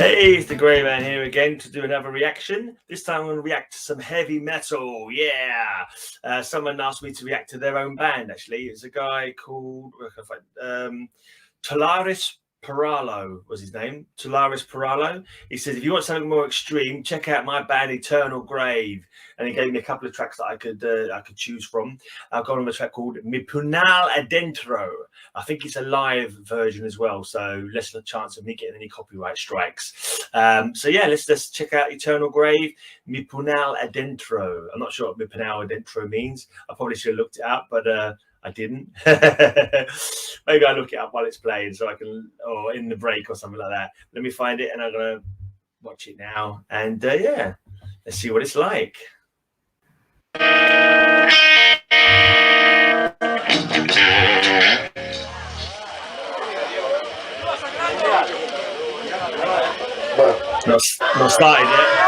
Hey, it's the Grey Man here again to do another reaction. This time I'm going to react to some heavy metal. Yeah. Someone asked me to react to their own band, actually. It's a guy called Tolaris Paralo was his name. Tolaris Paralo. He says, if you want something more extreme, check out my band Eternal Grave. And he gave me a couple of tracks that I could choose from. I've got on a track called Puñal Adentro. I think it's a live version as well, so less of a chance of me getting any copyright strikes. So yeah, let's just check out Eternal Grave, Mi Puñal Adentro. I'm not sure what Mi Puñal Adentro means. I probably should have looked it up, but I didn't. Maybe I'll look it up while it's playing so I can, or in the break or something like that. Let me find it and I'm gonna watch it now. And yeah, let's see what it's like. Not started yet.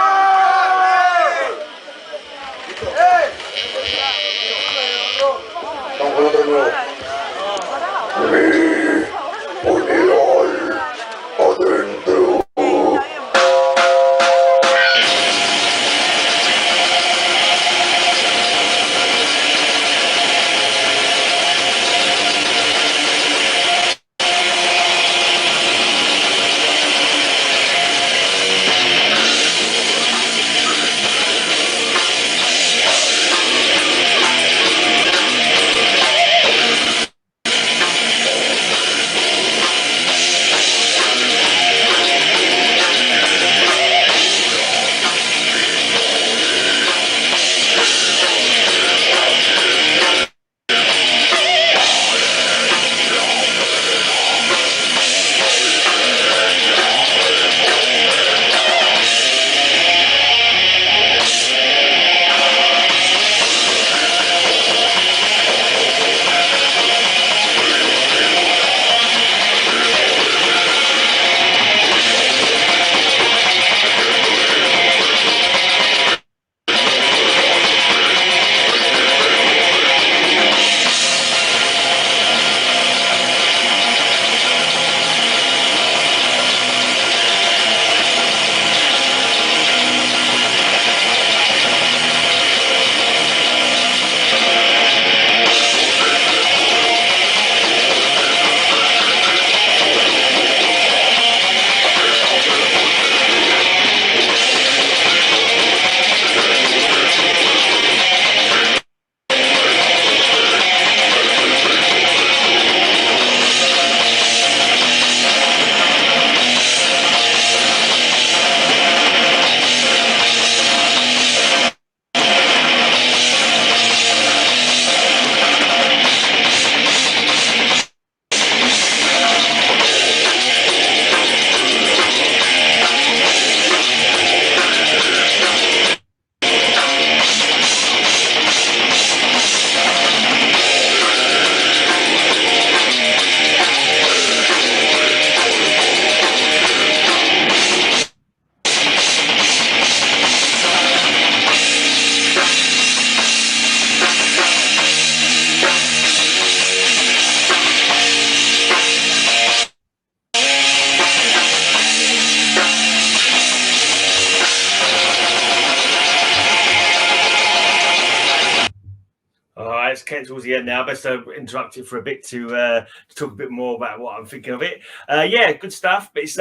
It's getting towards the end now. Best to interrupt it for a bit to talk a bit more about what I'm thinking of it. Yeah, good stuff, but it's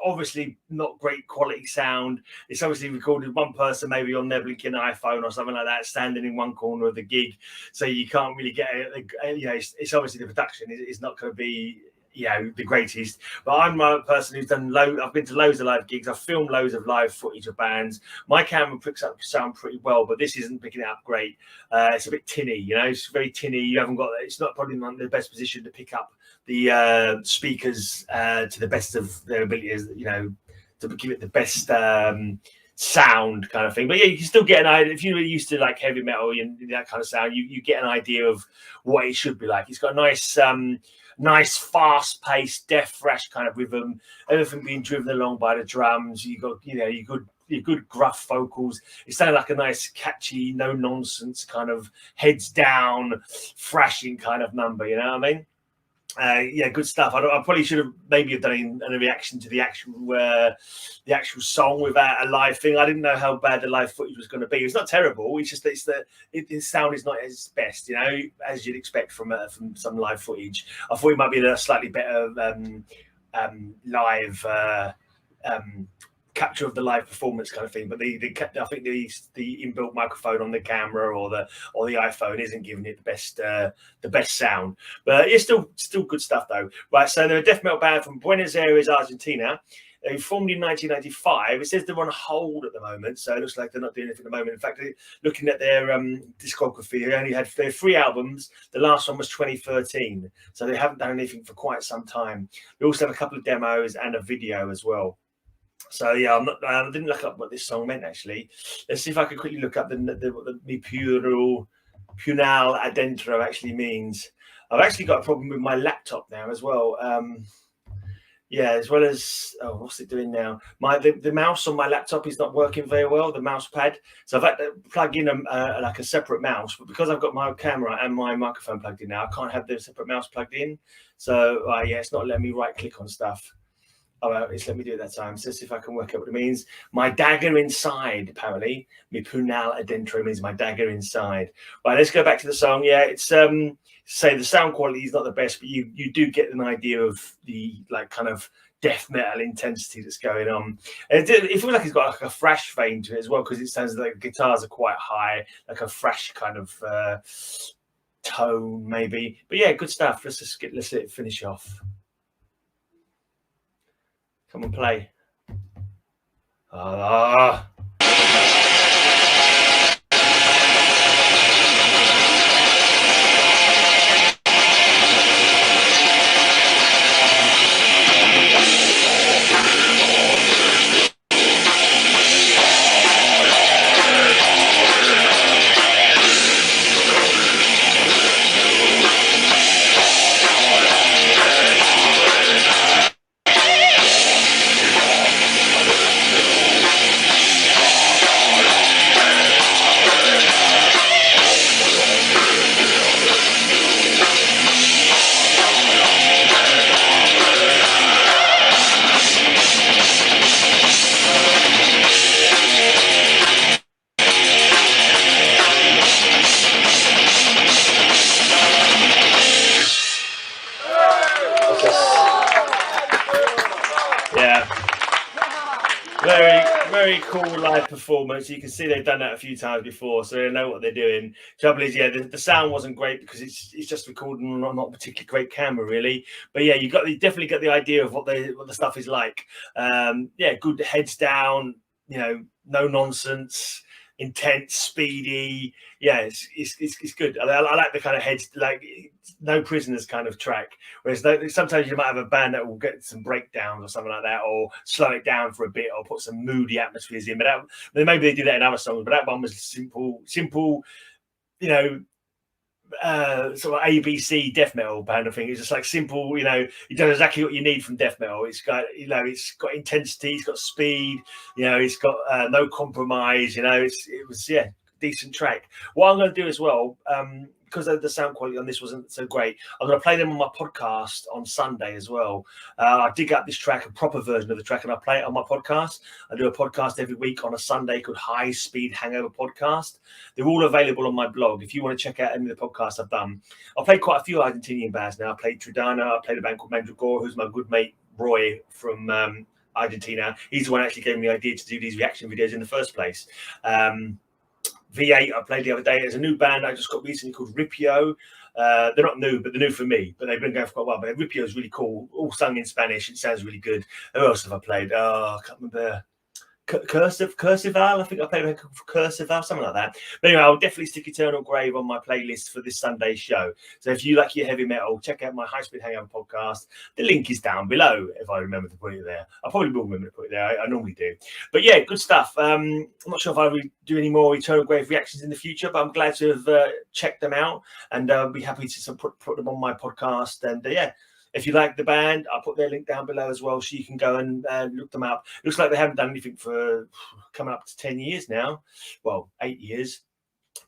obviously not great quality sound. It's obviously recorded one person maybe on their blinking iPhone or something like that, standing in one corner of the gig, so you can't really get it's obviously the production is not going to be the greatest. But I'm a person who's done I've been to loads of live gigs. I've filmed loads of live footage of bands. My camera picks up sound pretty well, but this isn't picking it up great. It's a bit tinny, it's very tinny. You haven't got, it's not probably not the best position to pick up the speakers to the best of their abilities, to give it the best sound kind of thing. But yeah, you can still get an idea if you're used to like heavy metal and that kind of sound. You get an idea of what it should be like. It's got a nice fast-paced death thrash kind of rhythm, everything being driven along by the drums. You got your good gruff vocals. It sounded like a nice catchy, no nonsense kind of heads down thrashing kind of number, you know what I mean? Yeah, good stuff. I probably should have maybe have done a reaction to the actual song without a live thing. I didn't know how bad the live footage was going to be. It's not terrible. It's just the sound is not its best, as you'd expect from some live footage. I thought it might be a slightly better live capture of the live performance kind of thing, but I think the inbuilt microphone on the camera or the iPhone isn't giving it the best sound. But it's still good stuff though. Right, so they're a death metal band from Buenos Aires, Argentina. They formed in 1995. It says they're on hold at the moment, so it looks like they're not doing anything at the moment. In fact, looking at their discography, they only had 3 albums. The last one was 2013, so they haven't done anything for quite some time. They also have a couple of demos and a video as well. So yeah, I didn't look up what this song meant actually. Let's see if I can quickly look up what mi Puñal Adentro actually means. I've actually got a problem with my laptop now as well. Yeah, as well as what's it doing now? The mouse on my laptop is not working very well. The mouse pad, so I've had to plug in like a separate mouse. But because I've got my camera and my microphone plugged in now, I can't have the separate mouse plugged in. So yeah, it's not letting me right click on stuff. Oh, well, it's let me do it that time. So let's see if I can work out what it means. My dagger inside, apparently. Mi Puñal Adentro means my dagger inside. Right, let's go back to the song. Yeah, it's say the sound quality is not the best, but you do get an idea of the kind of death metal intensity that's going on. And it feels like it's got like a thrash vein to it as well, because it sounds like the guitars are quite high, like a thrash kind of tone maybe. But yeah, good stuff. Let's let it finish off. Come on, play. Very cool live performance. You can see they've done that a few times before, so they know what they're doing. Trouble is, yeah, the sound wasn't great because it's just recording on not particularly great camera, really. But yeah, you definitely get the idea of what the stuff is like. Yeah, good heads down, no nonsense, intense, speedy. Yeah, it's good. I like the kind of heads, like no prisoners kind of track. Whereas sometimes you might have a band that will get some breakdowns or something like that, or slow it down for a bit, or put some moody atmospheres in. But maybe they do that in other songs. But that one was simple, sort of ABC death metal kind of thing. It's just like simple, it does exactly what you need from death metal. It's got, it's got intensity, it's got speed, it's got no compromise. It was decent track. What I'm going to do as well, because the sound quality on this wasn't so great, I'm going to play them on my podcast on Sunday as well. I dig up this track, a proper version of the track, and I play it on my podcast. I do a podcast every week on a Sunday called High Speed Hangover Podcast. They're all available on my blog. If you want to check out any of the podcasts I've done, I've played quite a few Argentinian bands now. I played Trudana, I played a band called Mandragora, who's my good mate Roy from Argentina. He's the one who actually gave me the idea to do these reaction videos in the first place. V8 I played the other day. There's a new band I just got recently called Ripio. They're not new, but they're new for me. But they've been going for quite a while. But Ripio is really cool. All sung in Spanish. It sounds really good. Who else have I played? I can't remember. Cursival. I think I played Cursival, something like that. But anyway, I'll definitely stick Eternal Grave on my playlist for this Sunday's show. So if you like your heavy metal, check out my High Speed Hangover podcast. The link is down below if I remember to put it there. I probably will remember to put it there. I normally do. But yeah, good stuff. I'm not sure if I will do any more Eternal Grave reactions in the future, but I'm glad to have checked them out, and I'll be happy to put them on my podcast. And yeah. If you like the band, I'll put their link down below as well, so you can go and look them up. Looks like they haven't done anything for coming up to 10 years now. Well, 8 years.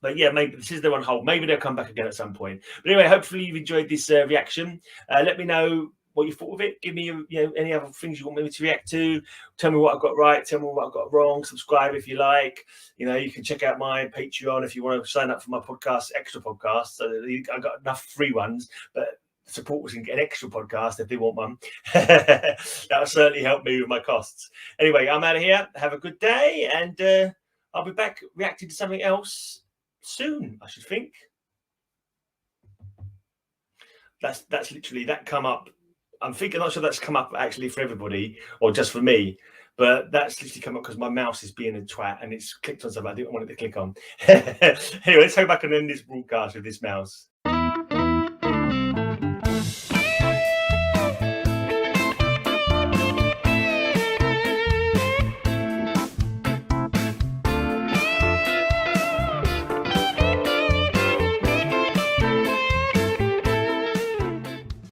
But yeah, maybe this is the on hold. Maybe they'll come back again at some point. But anyway, hopefully you've enjoyed this reaction. Let me know what you thought of it. Give me any other things you want me to react to. Tell me what I got right. Tell me what I got wrong. Subscribe if you like. You can check out my Patreon if you want to sign up for my podcast, extra podcast. So I got enough free ones, but supporters can get an extra podcast if they want one. That'll certainly help me with my costs. Anyway, I'm out of here. Have a good day, and I'll be back reacting to something else soon, I should think. That's literally that come up. I'm not sure that's come up actually for everybody or just for me, but that's literally come up because my mouse is being a twat and it's clicked on something I didn't want it to click on. Anyway, let's go back and end this broadcast with this mouse.